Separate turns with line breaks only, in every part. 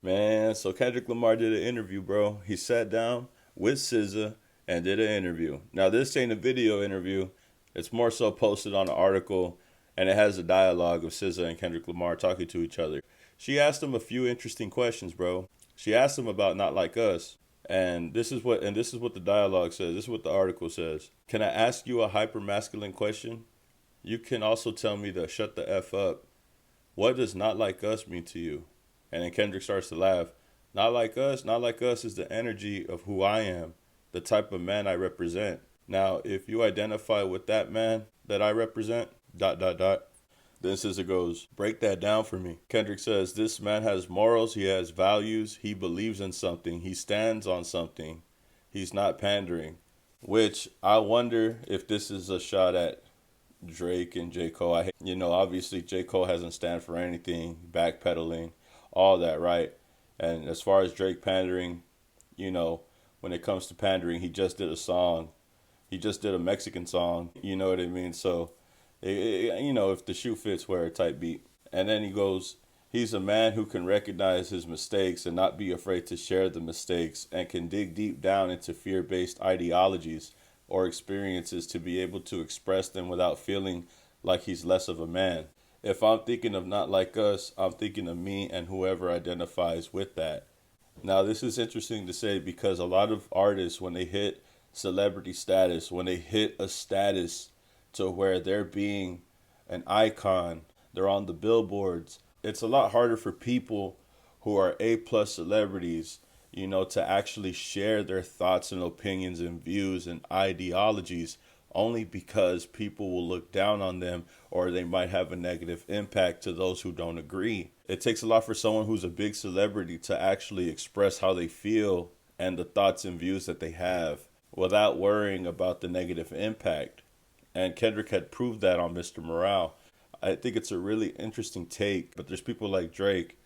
Man, so Kendrick Lamar did an interview, bro. He sat down with SZA and did an interview. Now, this ain't a video interview. It's more so posted on an article, and it has a dialogue of SZA and Kendrick Lamar talking to each other. She asked him a few interesting questions, bro. She asked him about Not Like Us. And this is what the dialogue says. This is what the article says. Can I ask you a hyper masculine question? You can also tell me to shut the F up. What does Not Like Us mean to you? And then Kendrick starts to laugh. Not like us is the energy of who I am, the type of man I represent. Now, if you identify with that man that I represent, dot, dot, dot, then SZA goes, break that down for me. Kendrick says, this man has morals, he has values, he believes in something, he stands on something, he's not pandering. Which I wonder if this is a shot at Drake and J. Cole. Obviously J. Cole hasn't stand for anything, backpedaling, all that, right? And as far as Drake pandering, you know, when it comes to pandering, he just did a song. He just did a Mexican song. You know what I mean? So, if the shoe fits, wear a tight beat. And then he goes, he's a man who can recognize his mistakes and not be afraid to share the mistakes and can dig deep down into fear based ideologies or experiences to be able to express them without feeling like he's less of a man. If I'm thinking of Not Like Us, I'm thinking of me and whoever identifies with that. Now, this is interesting to say because a lot of artists, when they hit celebrity status, when they hit a status to where they're being an icon, they're on the billboards, it's a lot harder for people who are A plus celebrities, to actually share their thoughts and opinions and views and ideologies only because people will look down on them or they might have a negative impact to those who don't agree. It takes a lot for someone who's a big celebrity to actually express how they feel and the thoughts and views that they have without worrying about the negative impact. And Kendrick had proved that on Mr. Morale. I think it's a really interesting take, but there's people like Drake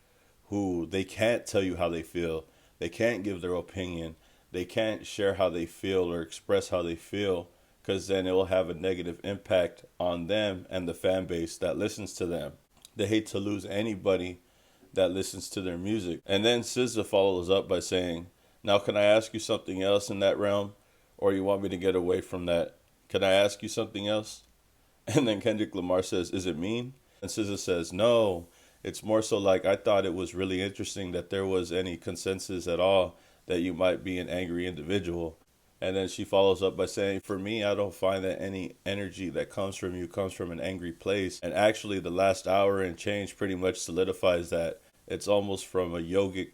who they can't tell you how they feel. They can't give their opinion. They can't share how they feel or express how they feel because then it will have a negative impact on them and the fan base that listens to them. They hate to lose anybody that listens to their music. And then SZA follows up by saying, now can I ask you something else in that realm? Or you want me to get away from that? Can I ask you something else? And then Kendrick Lamar says, is it mean? And SZA says, no. It's more so like I thought it was really interesting that there was any consensus at all that you might be an angry individual. And then she follows up by saying, for me, I don't find that any energy that comes from you comes from an angry place. And actually, the last hour and change pretty much solidifies that. It's almost from a yogic,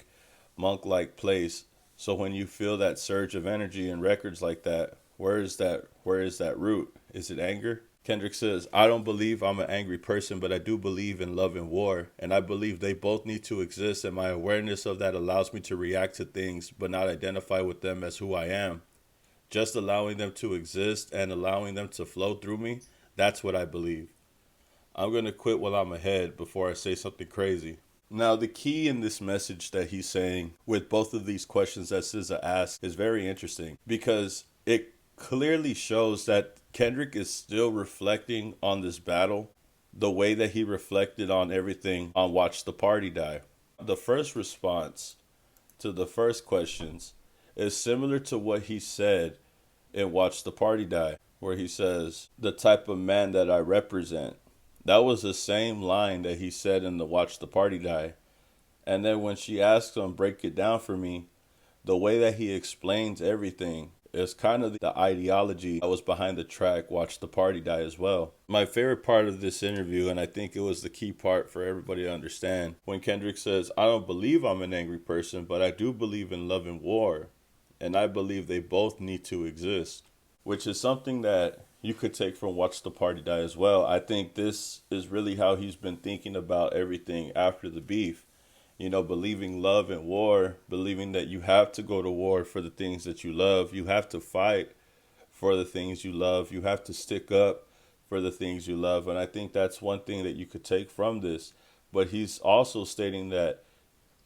monk like place. So when you feel that surge of energy in records like that, where is that root? Is it anger? Kendrick says, I don't believe I'm an angry person, but I do believe in love and war. And I believe they both need to exist. And my awareness of that allows me to react to things, but not identify with them as who I am. Just allowing them to exist and allowing them to flow through me, that's what I believe. I'm going to quit while I'm ahead before I say something crazy. Now, the key in this message that he's saying with both of these questions that SZA asked is very interesting because it clearly shows that Kendrick is still reflecting on this battle the way that he reflected on everything on Watch the Party Die. The first response to the first questions is similar to what he said in Watch the Party Die, where he says, the type of man that I represent. That was the same line that he said in the Watch the Party Die. And then when she asked him, break it down for me, the way that he explains everything is kind of the ideology that was behind the track Watch the Party Die as well. My favorite part of this interview, and I think it was the key part for everybody to understand, when Kendrick says, I don't believe I'm an angry person, but I do believe in love and war. And I believe they both need to exist, which is something that you could take from Watch the Party Die as well. I think this is really how he's been thinking about everything after the beef. Believing love and war, believing that you have to go to war for the things that you love. You have to fight for the things you love. You have to stick up for the things you love. And I think that's one thing that you could take from this. But he's also stating that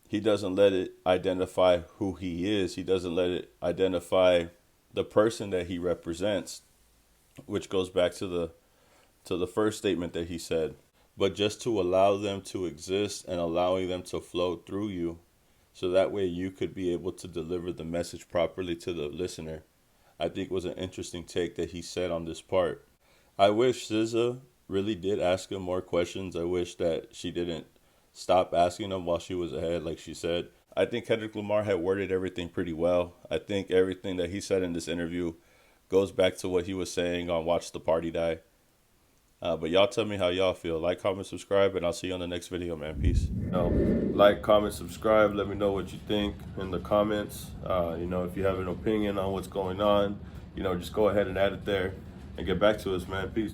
he doesn't let it identify who he is. He doesn't let it identify the person that he represents, which goes back to the first statement that he said. But just to allow them to exist and allowing them to flow through you so that way you could be able to deliver the message properly to the listener. I think was an interesting take that he said on this part. I wish SZA really did ask him more questions. I wish that she didn't stop asking them while she was ahead, like she said. I think Kendrick Lamar had worded everything pretty well. I think everything that he said in this interview goes back to what he was saying on Watch the Party Die. But y'all tell me how y'all feel. Like, comment, subscribe, and I'll see you on the next video, man. Peace. Like, comment, subscribe. Let me know what you think in the comments. If you have an opinion on what's going on, just go ahead and add it there and get back to us, man. Peace.